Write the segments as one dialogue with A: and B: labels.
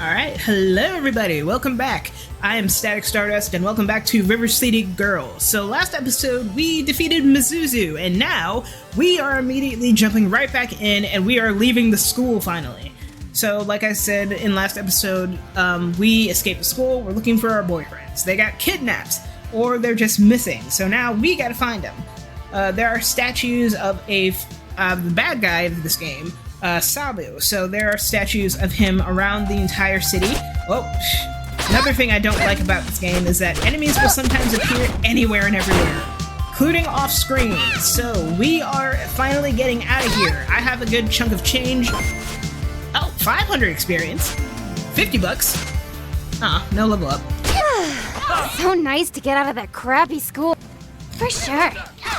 A: Alright, hello everybody, welcome back. I am Static Stardust, and welcome back to River City Girls. So last episode, we defeated Mizuzu, and now we are immediately jumping right back in, and we are leaving the school finally. So, like I said in last episode, we escaped the school, we're looking for our boyfriends. They got kidnapped, or they're just missing, so now we gotta find them. There are statues of the bad guy of this game, Sabu. So there are statues of him around the entire city. Oh, another thing I don't like about this game is that enemies will sometimes appear anywhere and everywhere, including off screen. So we are finally getting out of here. I have a good chunk of change. Oh, 500 experience. 50 bucks. No level up.
B: So nice to get out of that crappy school.
C: For sure.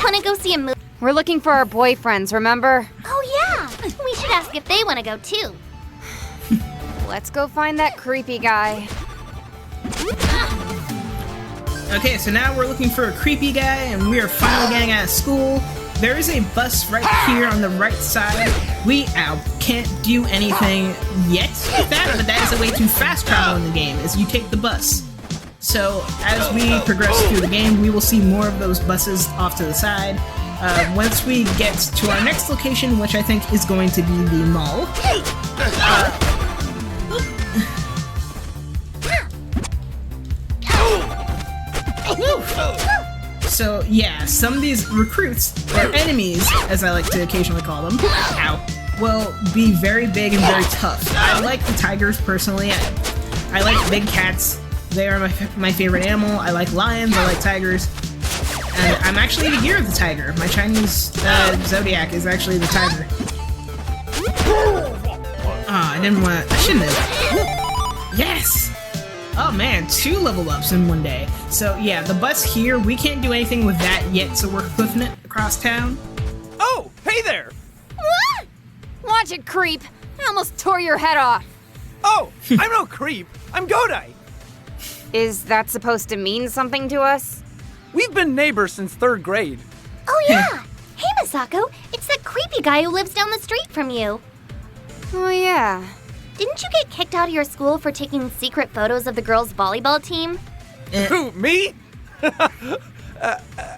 C: Wanna go see a movie?
B: We're looking for our boyfriends, remember?
C: Oh yeah! We should ask if they wanna go too.
B: Let's go find that creepy guy.
A: Okay, so now we're looking for a creepy guy, and we are finally getting out of school. There is a bus right here on the right side. We can't do anything yet with that, but that is a way to fast travel in the game, is you take the bus. So as we progress through the game, we will see more of those buses off to the side. Once we get to our next location, which I think is going to be the mall. So yeah, some of these recruits, or enemies, as I like to occasionally call them, will be very big and very tough. I like the tigers personally. I like big cats. They are my favorite animal. I like lions, I like tigers. And I'm actually the year of the tiger. My Chinese zodiac is actually the tiger. I shouldn't have. Yes! Oh man, 2 level ups in one day. So yeah, the bus here, we can't do anything with that yet, so we're hoofing it across town.
D: Oh, hey there!
B: What? Watch it, creep! I almost tore your head off.
D: Oh, I'm no creep. I'm Godai.
B: Is that supposed to mean something to us?
D: We've been neighbors since 3rd grade.
C: Oh yeah! Hey Misako, it's that creepy guy who lives down the street from you.
B: Oh yeah.
C: Didn't you get kicked out of your school for taking secret photos of the girls' volleyball team?
D: Who, me?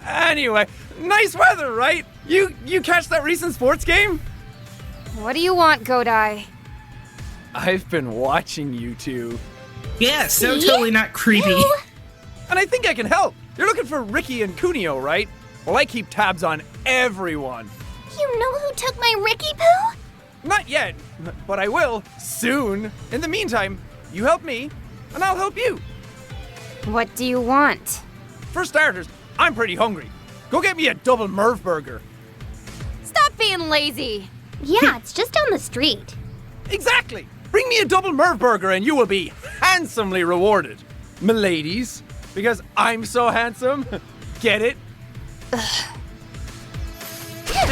D: Anyway, nice weather, right? You catch that recent sports game?
B: What do you want, Godai?
D: I've been watching you two.
A: Yeah, so totally not creepy.
C: Ew.
D: And I think I can help. You're looking for Ricky and Kunio, right? Well, I keep tabs on everyone.
C: You know who took my Ricky Poo?
D: Not yet, but I will soon. In the meantime, you help me, and I'll help you.
B: What do you want?
D: For starters, I'm pretty hungry. Go get me a double Merv burger.
B: Stop being lazy.
C: Yeah, it's just down the street.
D: Exactly. Bring me a double Merv burger and you will be handsomely rewarded. M'ladies, because I'm so handsome. Get it?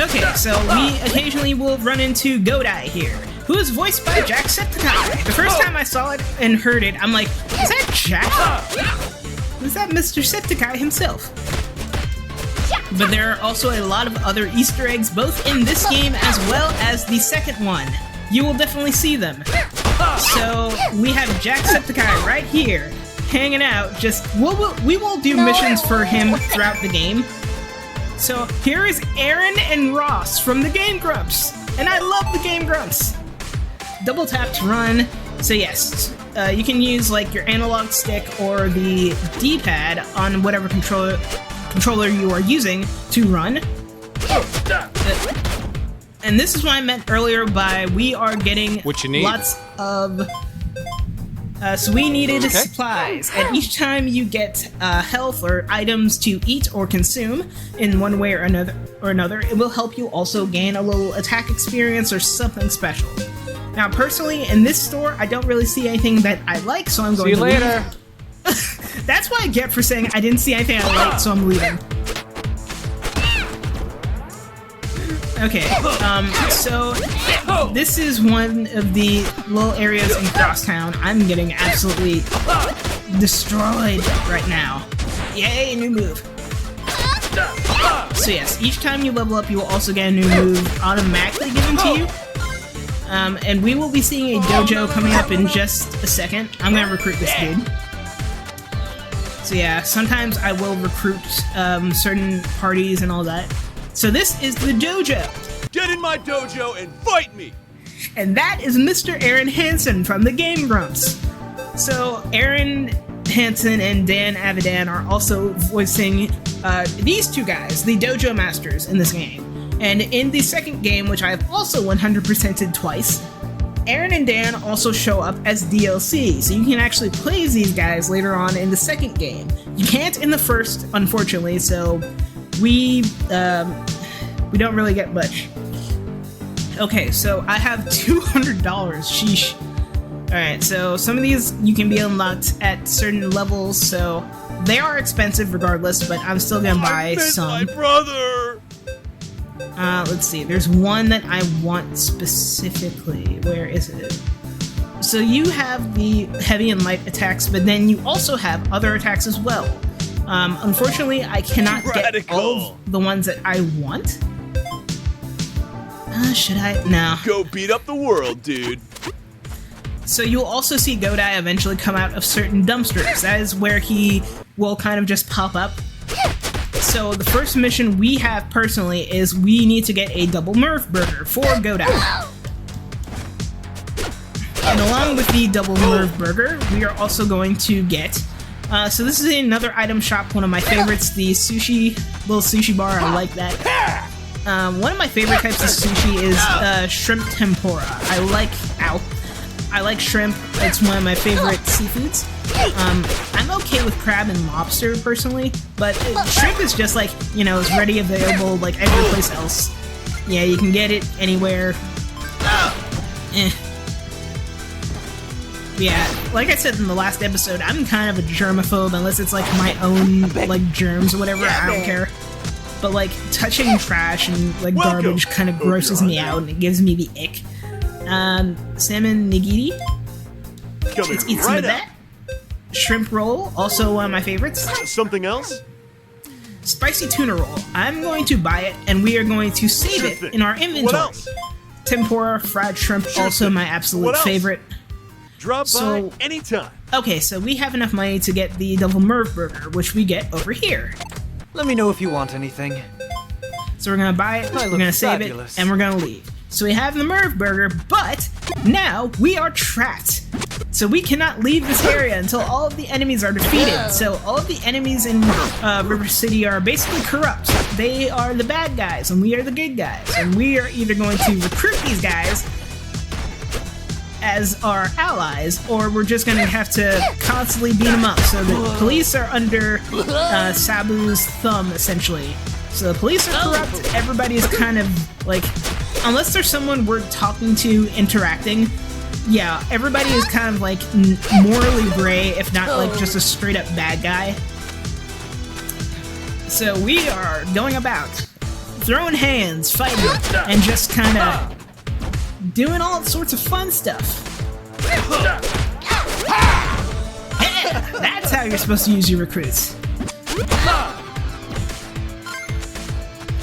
A: Okay, so we occasionally will run into Godai here, who is voiced by Jacksepticeye. The first time I saw it and heard it, I'm like, is that Jack? Is that Mr. Septiceye himself? But there are also a lot of other Easter eggs, both in this game as well as the second one. You will definitely see them. So we have Jacksepticeye right here, hanging out. We will do missions for him throughout the game. So here is Aaron and Ross from the Game Grumps, and I love the Game Grumps. Double tap to run. So yes, you can use like your analog stick or the D-pad on whatever controller you are using to run. And this is what I meant earlier by we are getting
E: what you need.
A: Lots of... so we needed supplies, and each time you get health or items to eat or consume in one way or another, it will help you also gain a little attack experience or something special. Now, personally, in this store, I don't really see anything that I like, so I'm going to leave.
E: See you later.
A: That's what I get for saying I didn't see anything I liked, so I'm leaving. Okay, so this is one of the little areas in Crosstown. I'm getting absolutely destroyed right now. Yay, new move. So yes, each time you level up, you will also get a new move automatically given to you. And we will be seeing a dojo coming up in just a second. I'm gonna recruit this dude. So yeah, sometimes I will recruit certain parties and all that. So this is the dojo.
E: Get in my dojo and fight me!
A: And that is Mr. Aaron Hansen from the Game Grumps. So Aaron Hansen and Dan Avidan are also voicing these two guys, the dojo masters in this game. And in the second game, which I have also 100%ed twice, Aaron and Dan also show up as DLC, so you can actually play as these guys later on in the second game. You can't in the first, unfortunately, so we don't really get much. Okay, so I have $200, sheesh. Alright, so some of these you can be unlocked at certain levels, so they are expensive regardless, but I'm still gonna buy some.
E: My brother!
A: Let's see, there's one that I want specifically. Where is it? So you have the heavy and light attacks, but then you also have other attacks as well. Unfortunately, I cannot get all of the ones that I want. Should I? No.
E: Go beat up the world, dude.
A: So you'll also see Godai eventually come out of certain dumpsters. That is where he will kind of just pop up. So the first mission we have personally is we need to get a double Murph burger for Godai. And along with the double Murph burger, we are also going to get... so this is another item shop, one of my favorites, the sushi, little sushi bar, I like that. One of my favorite types of sushi is shrimp tempura. I like shrimp, it's one of my favorite seafoods. I'm okay with crab and lobster personally, but shrimp is just like, you know, it's ready available like every place else. Yeah, you can get it anywhere. Yeah, like I said in the last episode, I'm kind of a germaphobe unless it's like my own like germs or whatever, I don't care. But like touching trash and like garbage kind of grosses me out and it gives me the ick. Salmon nigiri. Let's eat some of that. Shrimp roll, also one of my favorites.
E: Something else?
A: Spicy tuna roll. I'm going to buy it, and we are going to save it in our inventory.
E: What else?
A: Tempura, fried shrimp, also my absolute favorite.
E: Drop by anytime.
A: Okay, so we have enough money to get the double Murph burger, which we get over here.
F: Let me know if you want anything.
A: So we're gonna buy it, we're gonna save it, and we're gonna leave. So we have the Murph burger, but now we are trapped. So we cannot leave this area until all of the enemies are defeated. So all of the enemies in River City are basically corrupt. They are the bad guys, and we are the good guys. And we are either going to recruit these guys as our allies, or we're just gonna have to constantly beat them up. So the police are under Sabu's thumb, essentially. So the police are corrupt, everybody is kind of like, unless there's someone we're talking to, interacting, yeah, everybody is kind of like morally gray, if not like just a straight up bad guy. So we are going about throwing hands, fighting, and just kind of doing all sorts of fun stuff. Yeah, that's how you're supposed to use your recruits.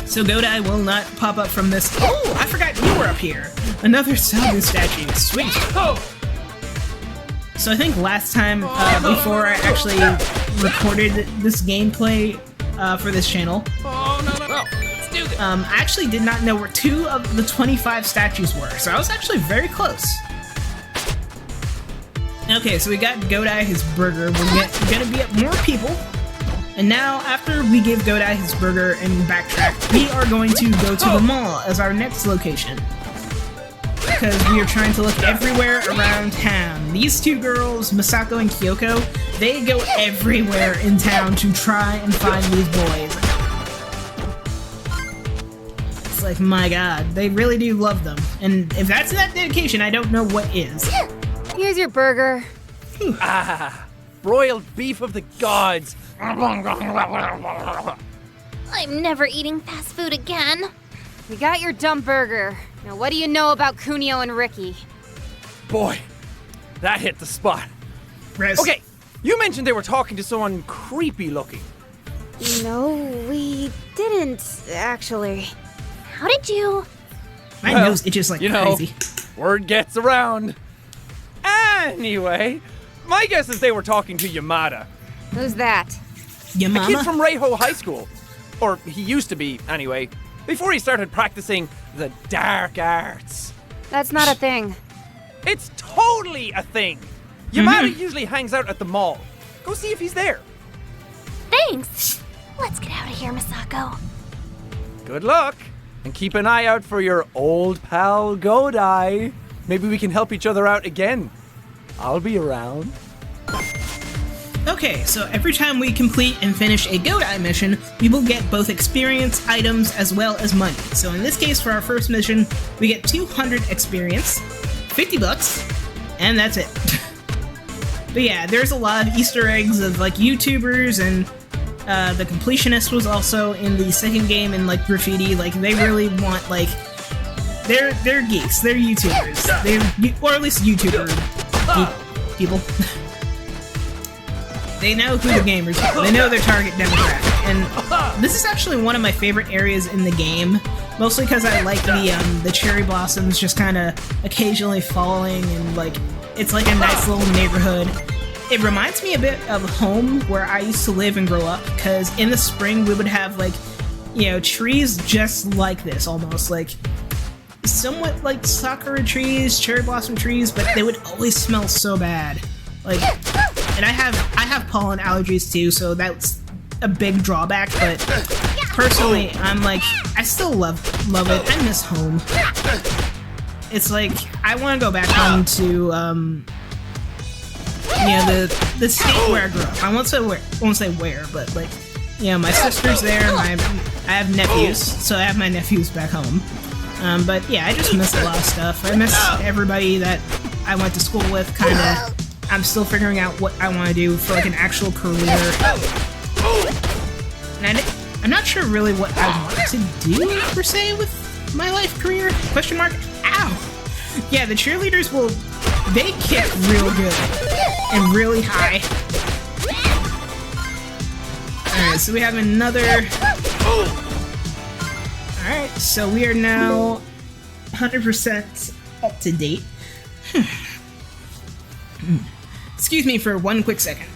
A: So Godai will not pop up from this. Oh, I forgot you were up here. Another Sabu statue. Sweet. So I think last time, before I actually recorded this gameplay for this channel, I actually did not know where 2 of the 25 statues were, so I was actually very close. Okay, so we got Godai his burger. We're gonna be up more people. And now, after we give Godai his burger and backtrack, we are going to go to the mall as our next location. Because we are trying to look everywhere around town. These two girls, Misako and Kyoko, they go everywhere in town to try and find these boys. It's like, my god, they really do love them. And if that's not dedication, I don't know what is.
B: Here's your burger.
D: Ah, broiled beef of the gods.
C: I'm never eating fast food again.
B: You got your dumb burger. Now what do you know about Kunio and Ricky?
D: Boy, that hit the spot.
A: Rez.
D: Okay, you mentioned they were talking to someone creepy looking.
B: No, we didn't, actually.
C: How did you?
A: My nose itches like
D: you know,
A: crazy.
D: Word gets around. Anyway, my guess is they were talking to Yamada,
B: Who's that?
A: Your
D: a kid
A: mama?
D: from Reiho High School. Or he used to be, anyway, before he started practicing the dark arts.
B: That's not a thing.
D: It's totally a thing. Yamada usually hangs out at the mall. Go see if he's there.
C: Thanks. Let's get out of here, Misako.
D: Good luck. And keep an eye out for your old pal Godai. Maybe we can help each other out again. I'll be around.
A: Okay, so every time we complete and finish a Godai mission, we will get both experience, items, as well as money. So in this case, for our first mission, we get 200 experience, 50 bucks, and that's it. But yeah, there's a lot of Easter eggs of like YouTubers, and the completionist was also in the second game in like Graffiti. Like they really want like they're geeks, they're YouTubers, or at least YouTuber geek people. They know who the gamers are. They know their target demographic, and this is actually one of my favorite areas in the game. Mostly because I like the cherry blossoms just kind of occasionally falling, and like it's like a nice little neighborhood. It reminds me a bit of home where I used to live and grow up. Because in the spring we would have like, you know, trees just like this, almost like somewhat like sakura trees, cherry blossom trees, but they would always smell so bad. Like, and I have pollen allergies too, so that's a big drawback. But personally, I'm like, I still love it. I miss home. It's like I want to go back home to, you know, the state where I grew up. I won't say where, but like, you know, my sister's there. I have nephews, so I have my nephews back home. But yeah, I just miss a lot of stuff. I miss everybody that I went to school with. Kind of. I'm still figuring out what I want to do for like an actual career. And I'm not sure really what I want to do per se with my life career. Question mark? Ow! Yeah, the cheerleaders they kick real good and really high. Alright, so we have another. Alright, so we are now 100% up to date. Excuse me for one quick second.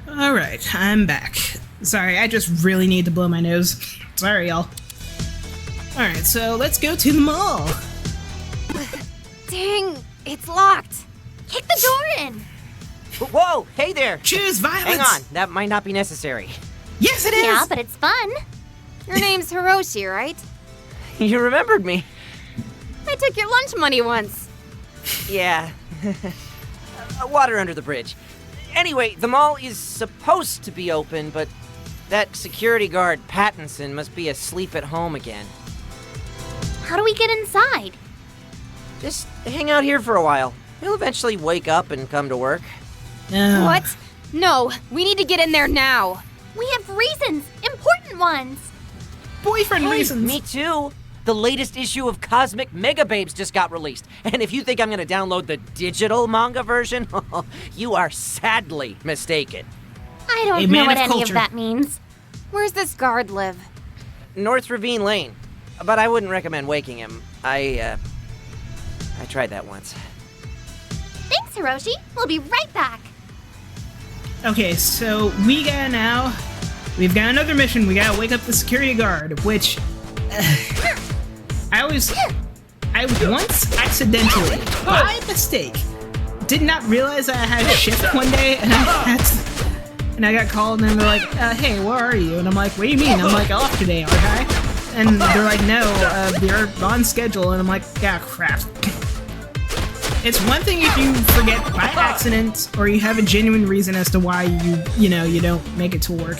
A: Alright, I'm back. Sorry, I just really need to blow my nose. Sorry, y'all. Alright, so let's go to the mall.
B: Dang, it's locked.
C: Kick the door in.
G: Whoa, hey there!
A: Choose violence!
G: Hang on, that might not be necessary.
A: Yes, it is!
C: Yeah, but it's fun.
B: Your name's Hiroshi, right?
G: You remembered me.
B: I took your lunch money once.
G: Yeah. Water under the bridge. Anyway, the mall is supposed to be open, but that security guard, Pattinson, must be asleep at home again.
C: How do we get inside?
G: Just hang out here for a while. He'll eventually wake up and come to work.
B: What? No, we need to get in there now.
C: We have reasons. Important ones.
A: Boyfriend
G: Hey,
A: reasons!
G: me too. The latest issue of Cosmic Mega Babes just got released. And if you think I'm gonna download the digital manga version, you are sadly mistaken.
C: I don't
A: A
C: know
A: man
C: what
A: of
C: any
A: culture.
C: of that means.
B: Where's this guard live?
G: North Ravine Lane. But I wouldn't recommend waking him. I tried that once.
C: Thanks, Hiroshi. We'll be right back.
A: Okay, so we've got another mission. We gotta wake up the security guard, which I once accidentally, by mistake, did not realize I had a shift one day, and I got called, and they're like, "Hey, where are you?" And I'm like, "What do you mean?" I'm like, "Off today, aren't I?" And they're like, "No, you're on schedule." And I'm like, "Yeah, crap." It's one thing if you forget by accident, or you have a genuine reason as to why you don't make it to work.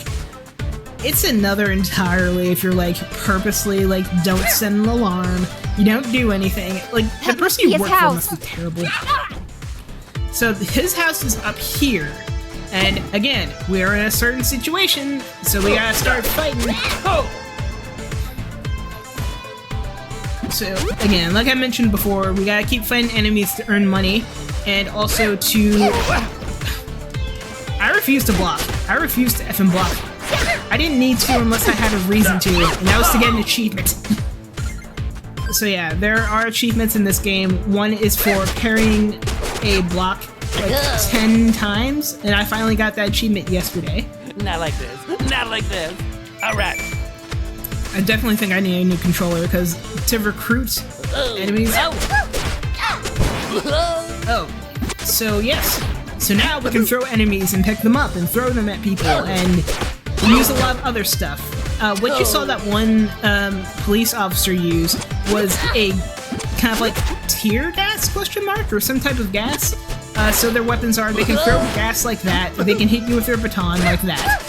A: It's another entirely if you're like purposely like don't set an alarm, you don't do anything. Like the person you
B: his
A: work for
B: house.
A: must be terrible. So his house is up here, and again, we're in a certain situation, so we gotta start fighting. So, again, like I mentioned before, we gotta keep fighting enemies to earn money, and also to... I refuse to block. I refuse to effing block. I didn't need to unless I had a reason to, and that was to get an achievement. So yeah, there are achievements in this game. One is for parrying a block like 10 times, and I finally got that achievement yesterday.
H: Not like this. Not like this. All right.
A: I definitely think I need a new controller, because to recruit enemies... Oh, so yes. So now we can throw enemies and pick them up and throw them at people and use a lot of other stuff. What you saw that one police officer use was a kind of like tear gas question mark or some type of gas. So their weapons are, they can throw gas like that, they can hit you with their baton like that.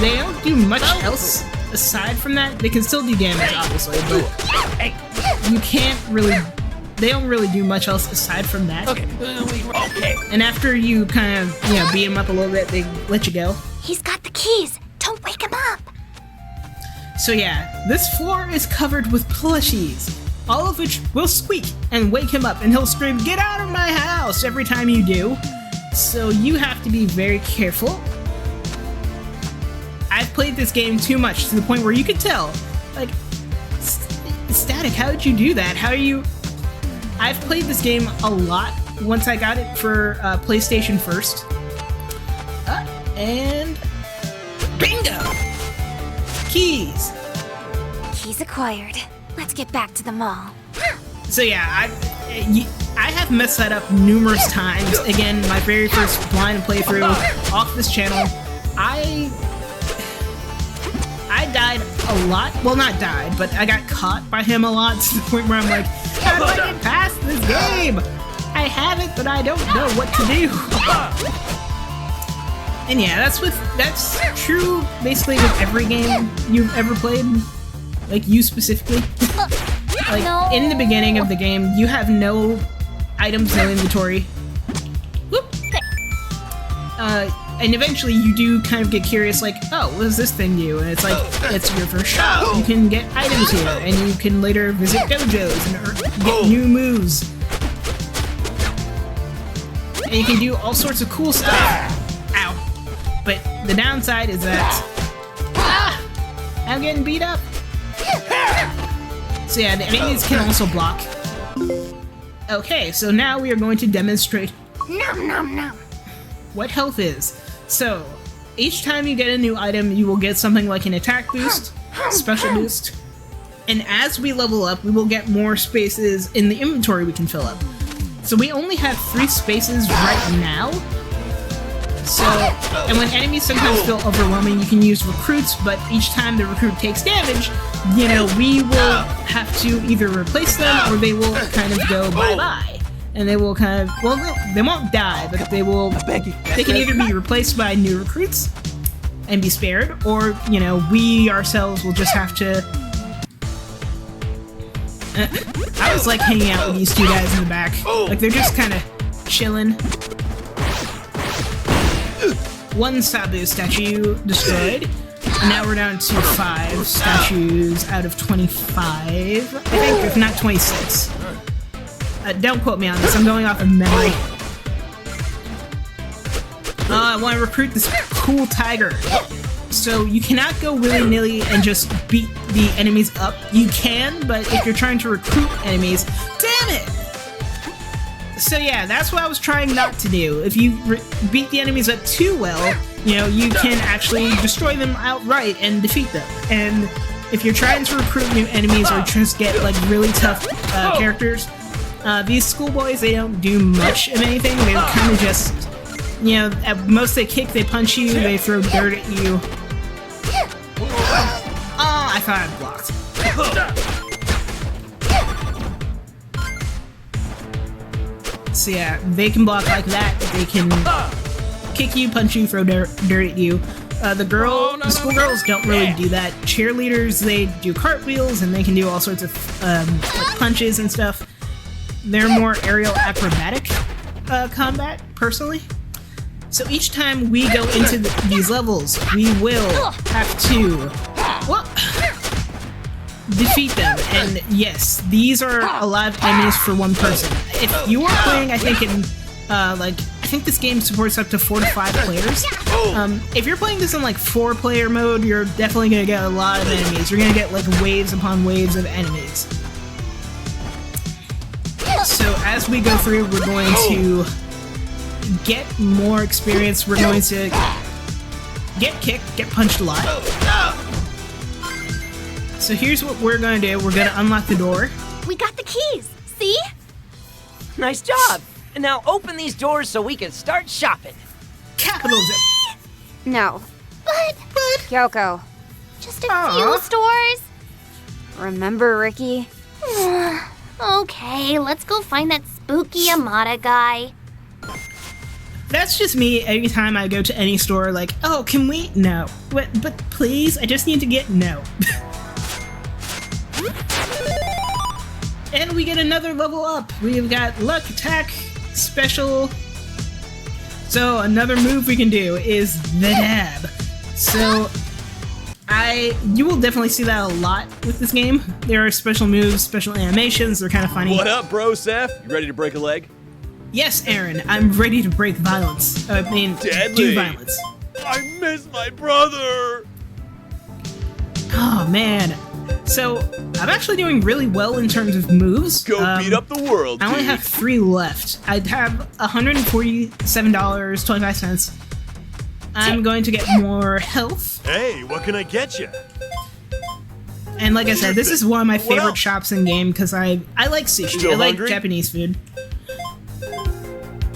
A: They don't do much else aside from that. They can still do damage, obviously, but you can't really... They don't really do much else aside from that.
H: Okay.
A: And after you kind of, you know, beat them up a little bit, they let you go.
C: He's got the keys. Don't wake him up.
A: So yeah, this floor is covered with plushies, all of which will squeak and wake him up, and he'll scream, "Get out of my house!" every time you do. So you have to be very careful. I've played this game too much to the point where you could tell, like, Static, how did you do that? How are you... I've played this game a lot once I got it for PlayStation first. And... bingo! Keys!
C: Keys acquired. Let's get back to the mall.
A: So yeah, I have messed that up numerous times. Again, my very first blind playthrough off this channel, I died a lot. Well, not died, but I got caught by him a lot to the point where I'm like, how do I get past this game? I have it, but I don't know what to do. And yeah, that's true basically with every game you've ever played. Like, you specifically. Like, in the beginning of the game, you have no items, no inventory. Whoop. And eventually you do kind of get curious, like, oh, what does this thing do? And it's like, it's your first shop. You can get items here, and you can later visit dojos and get new moves. And you can do all sorts of cool stuff. Ow. But the downside is that... I'm getting beat up. So yeah, the enemies can also block. Okay, so now we are going to demonstrate what health is. So, each time you get a new item, you will get something like an attack boost, special boost, and as we level up, we will get more spaces in the inventory we can fill up. So we only have 3 spaces right now. So, and when enemies sometimes feel overwhelming, you can use recruits, but each time the recruit takes damage, you know, we will have to either replace them or they will kind of go bye-bye. And they will kind of, well, they won't die, but they will, they can either be replaced by new recruits and be spared, or, you know, we ourselves will just have to... I was like hanging out with these 2 guys in the back. Like, they're just kind of chilling. 1 Sabu statue destroyed. And now we're down to 5 statues out of 25, I think, if not 26. Don't quote me on this, I'm going off of memory. I want to recruit this cool tiger. So you cannot go willy-nilly and just beat the enemies up. You can, but if you're trying to recruit enemies, damn it! So yeah, that's what I was trying not to do. If you beat the enemies up too well, you know, you can actually destroy them outright and defeat them. And if you're trying to recruit new enemies or just get, like, really tough characters, these schoolboys, they don't do much of anything. They kind of just, you know, at most they kick, they punch you, they throw dirt at you. Oh, I thought I blocked. So yeah, they can block like that. They can kick you, punch you, throw dirt at you. The schoolgirls don't really do that. Cheerleaders, they do cartwheels and they can do all sorts of like punches and stuff. They're more aerial acrobatic combat, personally. So each time we go into these levels, we will have to... Well, defeat them. And yes, these are a lot of enemies for one person. If you are playing, I think in I think this game supports up to 4 to 5 players. If you're playing this in like 4-player mode, you're definitely gonna get a lot of enemies. You're gonna get like waves upon waves of enemies. So as we go through, we're going to get more experience. We're going to get kicked, get punched a lot. So here's what we're gonna do. We're gonna unlock the door.
C: We got the keys. See?
G: Nice job. And now open these doors so we can start shopping.
A: Capitalism.
B: No.
C: But
B: Kyoko,
C: just a few stores.
B: remember Ricky?
C: Okay, let's go find that spooky Amada guy.
A: That's just me every time I go to any store, like, oh, can we? No. But please, I just need to get no. And we get another level up. We've got luck, attack, special. So another move we can do is the dab. So you will definitely see that a lot with this game. There are special moves, special animations, they're kind of funny.
E: What up, bro, Seth? You ready to break a leg?
A: Yes, Aaron, I'm ready to break violence. I mean,
E: Deadly.
A: do violence.
E: I miss my brother!
A: Oh, man. So, I'm actually doing really well in terms of moves.
E: Go beat up the world,
A: I only
E: dude.
A: have 3 left. I have $147.25. I'm going to get more health.
E: Hey, what can I get you?
A: And like I said, this is one of my
E: What
A: favorite
E: else?
A: shops in game because I like sushi.
E: Still
A: I like
E: hungry?
A: Japanese food.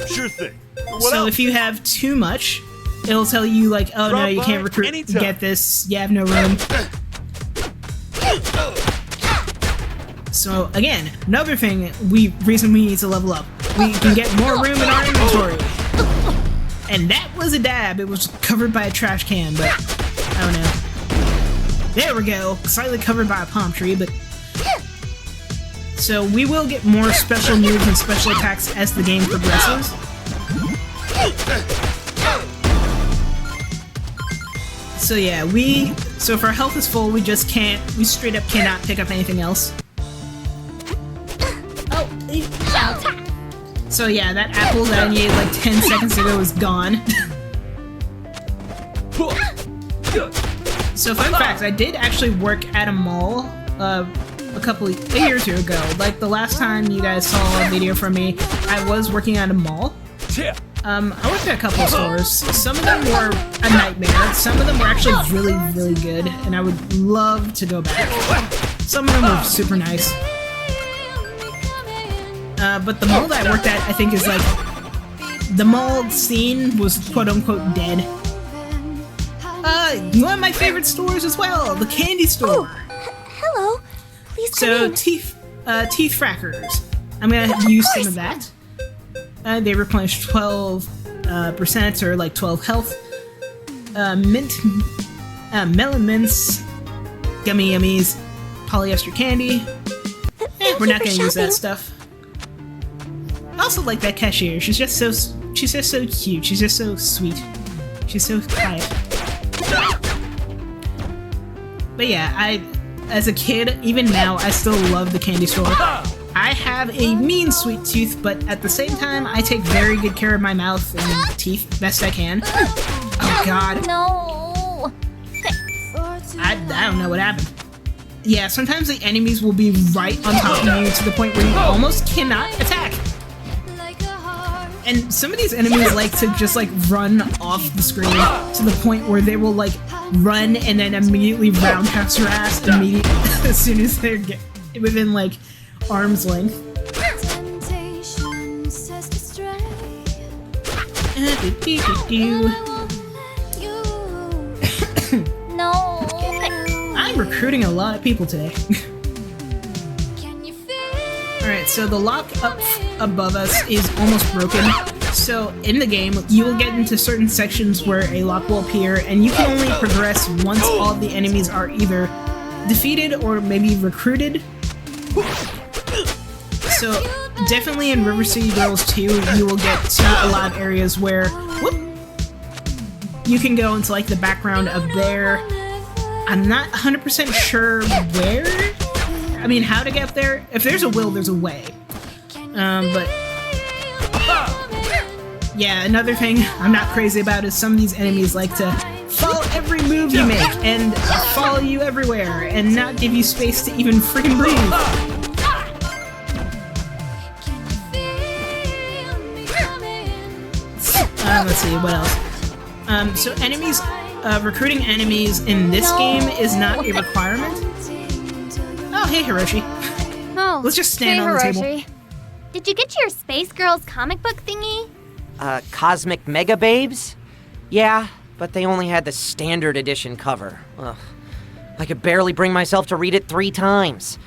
E: Sure thing. What
A: So
E: else?
A: if you have too much, it'll tell you like, oh no,
E: Drop
A: you
E: by
A: can't recruit.
E: anytime.
A: Get this. You have no room. So again, another reason we need to level up. We can get more room in our inventory. And that was a dab. It was covered by a trash can, but I don't know. There we go. Slightly covered by a palm tree, but. So we will get more special moves and special attacks as the game progresses. So yeah, so if our health is full, we straight up cannot pick up anything else. Oh, so yeah, that apple that I needed like 10 seconds ago is gone. So fun fact, I did actually work at a mall a year or two ago. Like the last time you guys saw a video from me, I was working at a mall. I worked at a couple of stores. Some of them were a nightmare. Some of them were actually really, really good, and I would love to go back. Some of them were super nice. But the mall that I worked at, I think, is like the mall scene was quote-unquote dead. One of my favorite stores as well, the candy store.
C: Hello. Please come
A: So
C: in.
A: teeth frackers. I'm gonna use some of that. They replenish 12% or like 12 health. Melon mints, gummy yummies, polyester candy. We're not gonna use that stuff. I also like that cashier. She's just so cute. She's just so sweet. She's so quiet. But yeah, as a kid, even now, I still love the candy store. I have a mean sweet tooth, but at the same time, I take very good care of my mouth and teeth best I can. Oh god.
C: No.
A: I don't know what happened. Yeah, sometimes the enemies will be right on top of you to the point where you almost cannot attack. And some of these enemies like to just like run off the screen to the point where they will like run and then immediately roundhouse your ass immediately as soon as they're within like arm's length.
C: No.
A: I'm recruiting a lot of people today. Alright, so the lock up above us is almost broken. So in the game, you will get into certain sections where a lock will appear, and you can only progress once all the enemies are either defeated or maybe recruited. So definitely in River City Girls 2, you will get to a lot of areas where you can go into like the background of there. I'm not 100% sure where mean, how to get there? If there's a will, there's a way. But yeah, another thing I'm not crazy about is some of these enemies like to follow every move you make and follow you everywhere and not give you space to even freaking breathe. Let's see, what else? So enemies, recruiting enemies in this game is not a requirement. Oh, hey, Hiroshi.
B: Oh,
A: Let's just stand
B: hey,
A: on the
B: Hiroshi.
A: table.
C: Did you get your Space Girls comic book thingy?
G: Cosmic Mega Babes? Yeah, but they only had the standard edition cover. Ugh. I could barely bring myself to read it 3 times.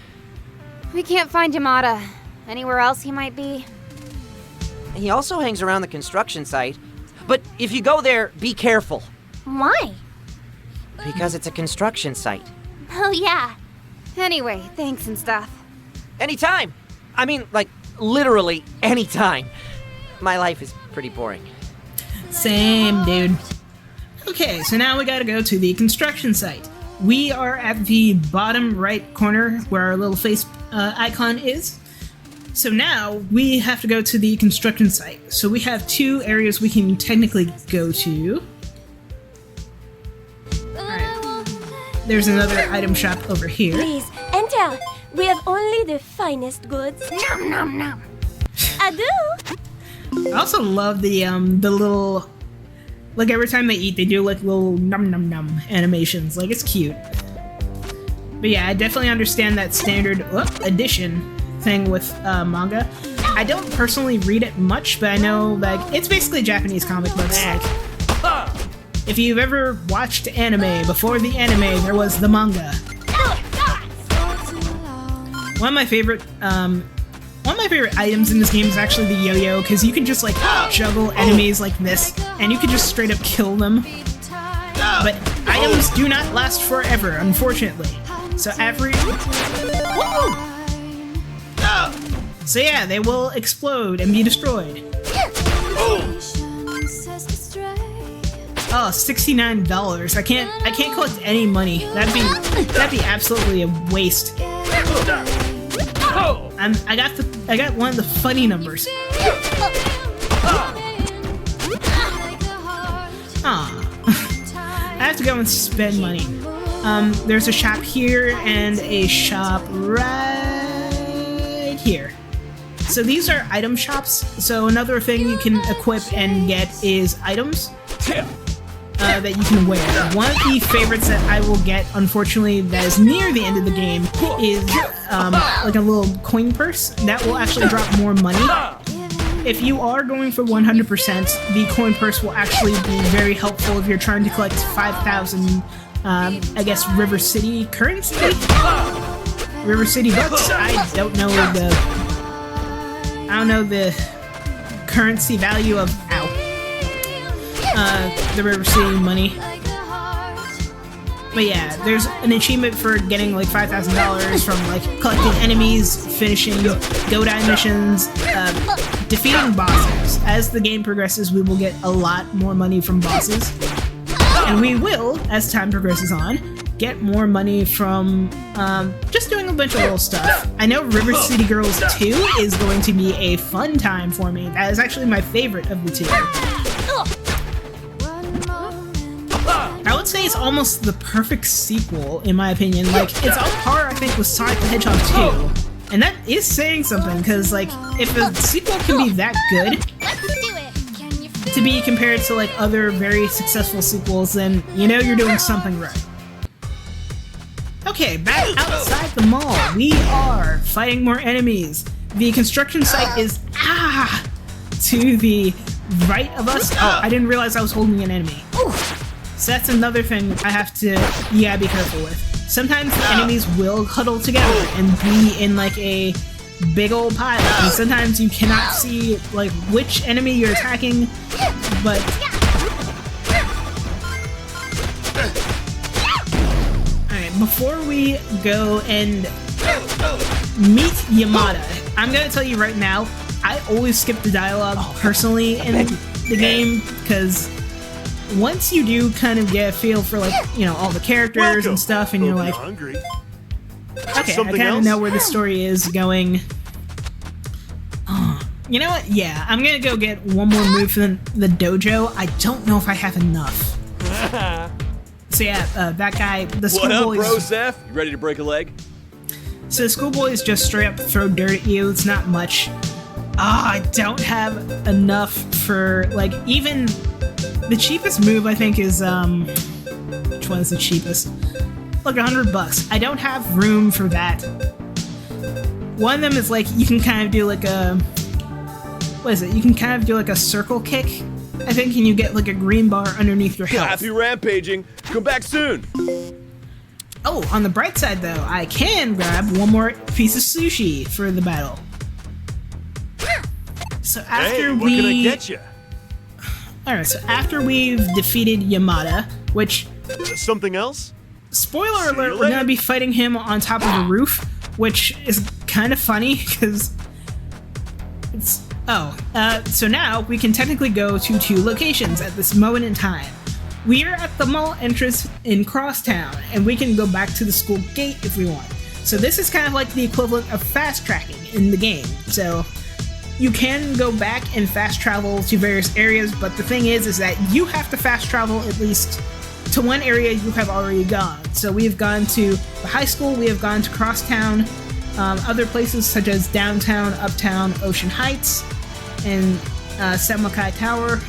B: We can't find Yamada. Anywhere else he might be?
G: He also hangs around the construction site. But if you go there, be careful.
C: Why?
G: Because it's a construction site.
C: Oh, yeah.
B: Anyway, thanks and stuff.
G: Anytime! I mean, like, literally anytime. My life is pretty boring.
A: Same, dude. Okay, so now we gotta go to the construction site. We are at the bottom right corner where our little face icon is. So now we have to go to the construction site. So we have 2 areas we can technically go to. Alright. There's another item shop over here.
I: Please, enter. We have only the finest goods. Nom nom nom. Adieu.
A: I also love the little, like every time they eat, they do like little num num num animations. Like, it's cute. But yeah, I definitely understand that standard edition thing with manga. I don't personally read it much, but I know like it's basically Japanese comic books. Like, if you've ever watched anime, before the anime there was the manga. One of my favorite items in this game is actually the yo-yo, because you can just like juggle enemies like this, and you can just straight up kill them. But items do not last forever, unfortunately. So So yeah, they will explode and be destroyed. Oh, $69. I can't collect any money. That'd be absolutely a waste. I got one of the funny numbers. I have to go and spend money. There's a shop here and a shop right here. So these are item shops. So another thing you can equip and get is items that you can wear. One of the favorites that I will get, unfortunately, that is near the end of the game is like a little coin purse that will actually drop more money. If you are going for 100%, the coin purse will actually be very helpful if you're trying to collect 5,000, I guess, River City currency? River City bucks? I don't know the currency value of, the River City money. But yeah, there's an achievement for getting like $5,000 from like collecting enemies, finishing Godai missions, defeating bosses. As the game progresses, we will get a lot more money from bosses. And we will, as time progresses on, get more money from just doing a bunch of little stuff. I know River City Girls 2 is going to be a fun time for me. That is actually my favorite of the 2. I would say it's almost the perfect sequel, in my opinion. Like, it's on par, I think, with Sonic the Hedgehog 2. And that is saying something, because, like, if a sequel can be that good, to be compared to, like, other very successful sequels, then you know you're doing something right. Okay, back outside the mall. We are fighting more enemies. The construction site is, to the right of us. Oh, I didn't realize I was holding an enemy. So that's another thing I have to, be careful with. Sometimes the enemies will huddle together and be in like a big old pile, and sometimes you cannot see like which enemy you're attacking, but... Alright, before we go and meet Yamada, I'm gonna tell you right now, I always skip the dialogue personally in the game, because once you do kind of get a feel for, like, all the characters and stuff, and you're like, Okay,
E: Something
A: I kind of
E: else?
A: know where the story is going. You know what? Yeah, I'm gonna go get one more move from the dojo. I don't know if I have enough. So yeah, that guy, the
E: What up, bro,
A: schoolboys.
E: Zeph? You ready to break a leg?
A: So the schoolboys just straight up throw dirt at you. It's not much. I don't have enough for like even the cheapest move. I think is which one is the cheapest? Like $100. I don't have room for that. One of them is like you can kind of do like a what is it? You can kind of do like a circle kick, I think, and you get like a green bar underneath your health.
E: Happy rampaging. Come back soon.
A: Oh, on the bright side though, I can grab one more piece of sushi for the battle. So after
E: Hey, what can I get you?
A: Alright, so after we've defeated Yamada, which,
E: Something else?
A: spoiler
E: See you
A: alert, we're
E: later.
A: gonna be fighting him on top of a roof, which is kind of funny, because it's... so now we can technically go to 2 locations at this moment in time. We are at the mall entrance in Crosstown, and we can go back to the school gate if we want. So this is kind of like the equivalent of fast tracking in the game. So you can go back and fast travel to various areas, but the thing is that you have to fast travel at least to one area you have already gone. So we have gone to the high school, we have gone to Crosstown, other places such as downtown, uptown, Ocean Heights, and Semakai Tower.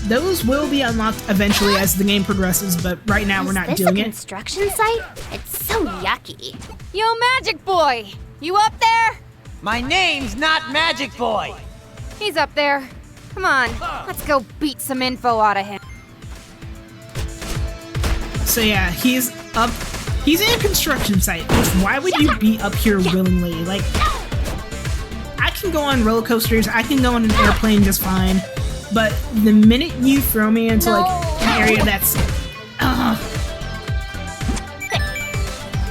A: Those will be unlocked eventually as the game progresses, but right now we're not
C: Is this
A: doing
C: a
A: it.
C: construction site? It's so yucky.
B: Yo, Magic Boy! You up there?
G: My name's not Magic Boy.
B: He's up there. Come on, let's go beat some info out of him.
A: So yeah, he's up. He's in a construction site. Which, why would you be up here willingly? Like, I can go on roller coasters. I can go on an airplane just fine. But the minute you throw me into like an area that's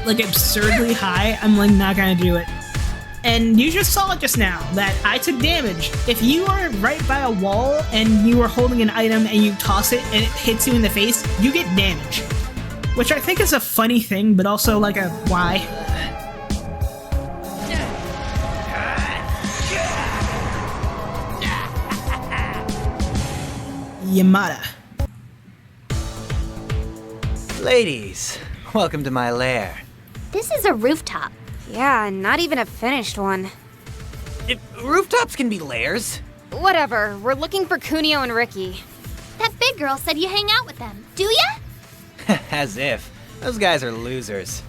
A: like absurdly high, I'm like not gonna do it. And you just saw it just now that I took damage. If you are right by a wall and you are holding an item and you toss it and it hits you in the face, you get damage. Which I think is a funny thing, but also like a why. Yamada.
F: Ladies, welcome to my lair.
C: This is a rooftop.
B: Yeah, not even a finished one.
F: Rooftops can be lairs.
B: Whatever, we're looking for Kunio and Ricky.
C: That big girl said you hang out with them. Do ya?
F: As if. Those guys are losers.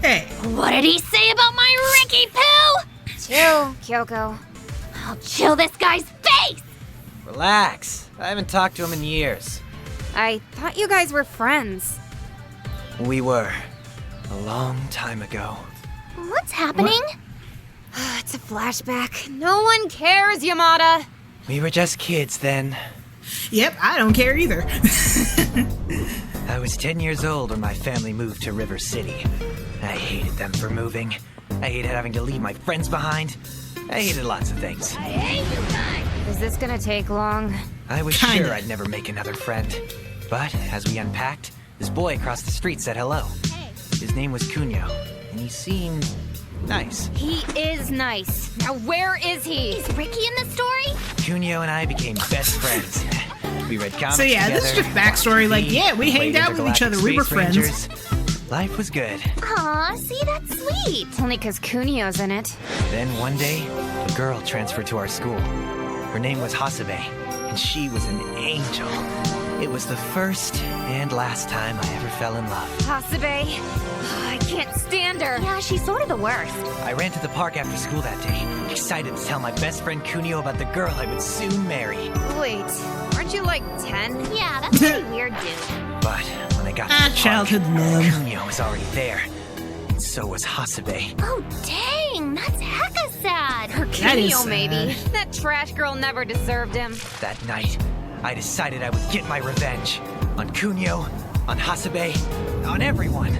A: Hey,
C: What did he say about my Ricky poo?
B: Chill, Kyoko.
C: I'll chill this guy's face!
F: Relax. I haven't talked to him in years.
B: I thought you guys were friends.
F: We were. A long time ago.
C: What's happening?
B: It's a flashback. No one cares, Yamada.
F: We were just kids then.
A: yep, I don't care either.
F: I was 10 years old when my family moved to River City. I hated them for moving. I hated having to leave my friends behind. I hated lots of things.
B: Is this gonna take long?
F: I was
A: Kinda.
F: sure I'd never make another friend. But as we unpacked, this boy across the street said hello. His name was Kunio, and he seemed nice.
B: He is nice. Now where is he?
C: Is Ricky in the story?
F: Kunio and I became best friends. We read comics
A: So yeah,
F: together,
A: this is just backstory, like,
F: played
A: yeah, we hanged out with each other, we were
F: intergalactic
A: friends.
F: space rangers. Life was good.
C: Aw, see, that's sweet.
B: Only 'cause Kunio's in it.
F: Then one day, a girl transferred to our school. Her name was Hasabe, and she was an angel. It was the first and last time I ever fell in love.
B: Hasabe. I can't stand her.
C: Yeah, she's sort of the worst.
F: I ran to the park after school that day, excited to tell my best friend Kunio about the girl I would soon marry.
B: Wait, aren't you like 10?
C: Yeah, that's pretty weird, dude.
F: But when I got to the park,
A: childhood love.
F: Kunio was already there. And so was Hasabe.
C: Oh, dang, that's hecka sad.
B: Or
A: That is
B: Kunio, maybe.
A: sad.
B: That trash girl never deserved him.
F: That night, I decided I would get my revenge. On Kunio, on Hasabe, on everyone.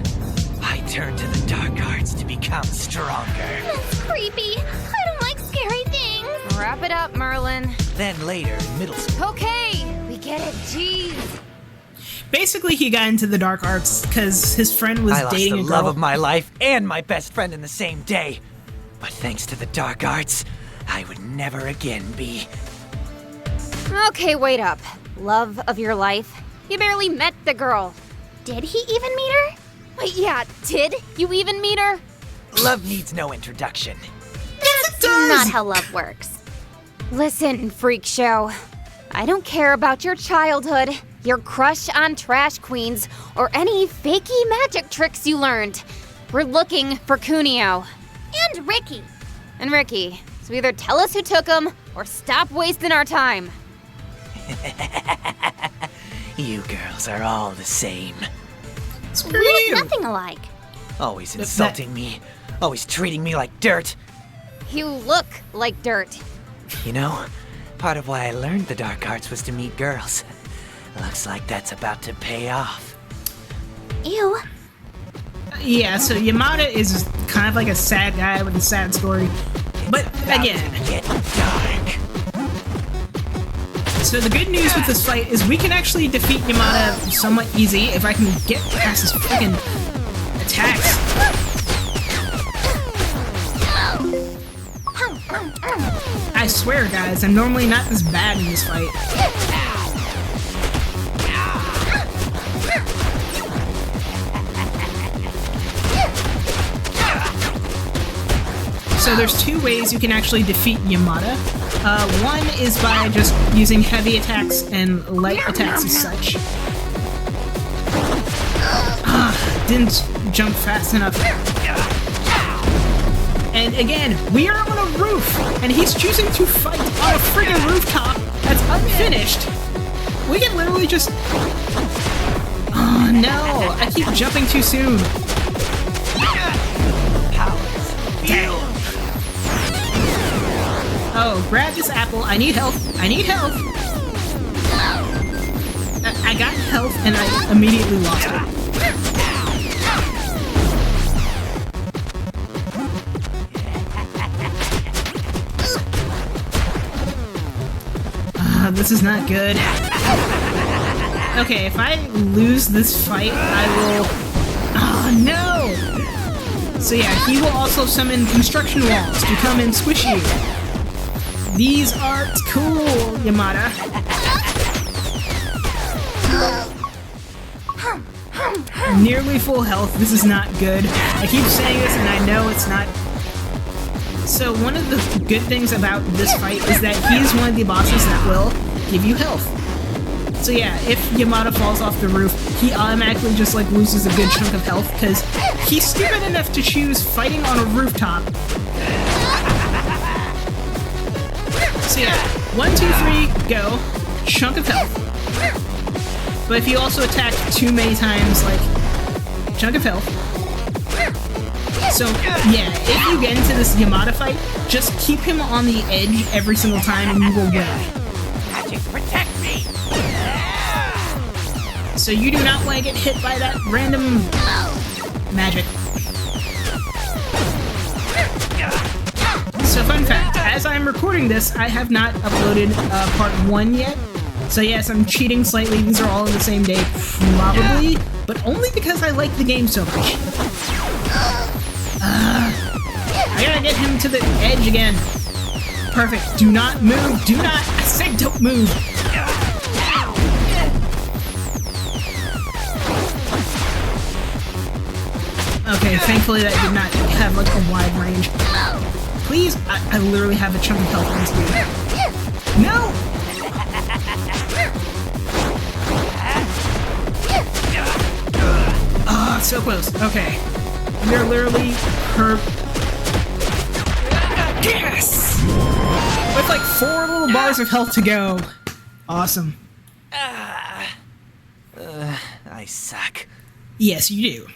F: I turned to the dark arts to become stronger.
C: That's creepy. I don't like scary things.
B: Wrap it up, Merlin.
F: Then later, in middle school,
B: Okay, we get it. Jeez.
A: Basically, he got into the dark arts because his friend was
F: I lost
A: dating
F: the
A: a girl.
F: love of my life and my best friend in the same day. But thanks to the dark arts, I would never again be.
B: Okay, wait up. Love of your life? You barely met the girl.
C: Did he even meet her?
B: Wait, yeah, did you even meet her?
F: Love needs no introduction.
C: That's not how love works.
B: Listen, freak show. I don't care about your childhood, your crush on trash queens, or any fakey magic tricks you learned. We're looking for Cuneo.
C: And Ricky.
B: And Ricky. So either tell us who took him, or stop wasting our time.
F: You girls are all the same.
A: Screw
C: We
A: you.
C: look nothing alike.
F: Always insulting me. Always treating me like dirt.
B: You look like dirt.
F: You know, part of why I learned the dark arts was to meet girls. Looks like that's about to pay off.
C: Ew.
A: Yeah, so Yamada is kind of like a sad guy with a sad story. But again,
F: Get dark.
A: so the good news with this fight is we can actually defeat Yamada somewhat easy if I can get past his freaking attacks. I swear, guys, I'm normally not this bad in this fight. So there's two ways you can actually defeat Yamada. One is by just using heavy attacks and light attacks as such. Didn't jump fast enough. And again, we are on a roof, and he's choosing to fight on a friggin' rooftop that's unfinished. We can literally just... Oh no, I keep jumping too soon. Damn. Oh, grab this apple. I need health. I need health. I got health, and I immediately lost it. This is not good. Okay, if I lose this fight, I will... Oh, no! So yeah, he will also summon construction walls to come and squish you. These are cool, Yamada. Nearly full health. This is not good. I keep saying this and I know it's not. So one of the good things about this fight is that he's one of the bosses that will give you health. So yeah, if Yamada falls off the roof, he automatically just like loses a good chunk of health because he's stupid enough to choose fighting on a rooftop. So yeah, 1, 2, 3, go. Chunk of health. But if you also attack too many times, like, chunk of health. So yeah, if you get into this Yamada fight, just keep him on the edge every single time and you will win.
H: Magic, protect me!
A: So you do not want to get hit by that random magic. So fun fact, as I'm recording this, I have not uploaded part 1 yet. So yes, I'm cheating slightly, these are all in the same day, probably, but only because I like the game so much. I gotta get him to the edge again. Perfect, do not move, do not, I said don't move. Okay, thankfully that did not have like a wide range. Please, I literally have a chunk of health on this dude. No! Ah, so close. Okay. We're literally her. Yes! With like 4 little bars of health to go. Awesome.
F: I suck.
A: Yes, you do.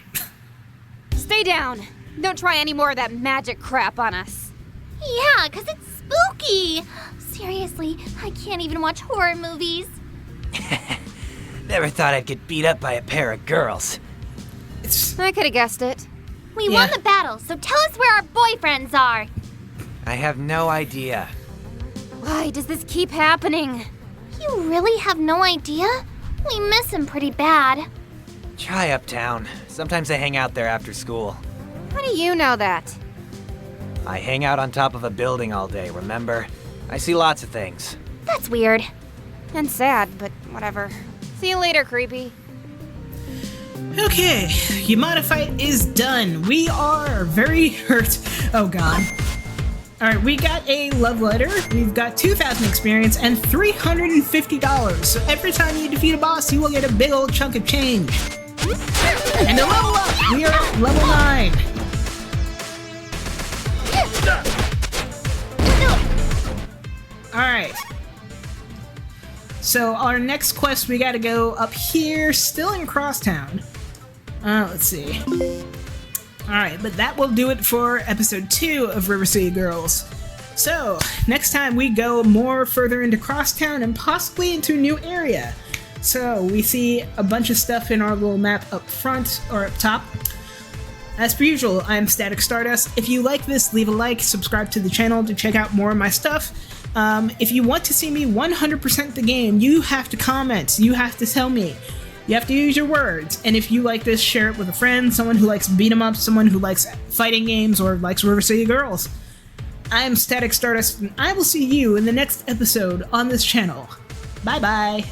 B: Stay down. Don't try any more of that magic crap on us.
C: Yeah, 'cause it's spooky. Seriously, I can't even watch horror movies.
F: Never thought I'd get beat up by a pair of girls.
A: It's
B: I could have guessed it.
C: We
A: Yeah.
C: won the battle, so tell us where our boyfriends are.
F: I have no idea.
B: Why does this keep happening?
C: You really have no idea? We miss him pretty bad.
F: Try Uptown. Sometimes I hang out there after school.
B: How do you know that?
F: I hang out on top of a building all day, remember? I see lots of things.
C: That's weird.
B: And sad, but whatever. See you later, creepy.
A: Okay, Yamada fight is done. We are very hurt. Oh god. Alright, we got a love letter, we've got 2,000 experience, and $350. So every time you defeat a boss, you will get a big old chunk of change. And to level up, we are at level 9. Alright. So our next quest, we gotta go up here, still in Crosstown. Let's see. Alright, but that will do it for episode 2 of River City Girls. So, next time we go more further into Crosstown and possibly into a new area. So, we see a bunch of stuff in our little map up front, or up top. As per usual, I'm Static Stardust. If you like this, leave a like, subscribe to the channel to check out more of my stuff. If you want to see me 100% the game, you have to comment, you have to tell me. You have to use your words, and if you like this, share it with a friend, someone who likes beat 'em ups, someone who likes fighting games, or likes River City Girls. I am Static Stardust, and I will see you in the next episode on this channel. Bye bye!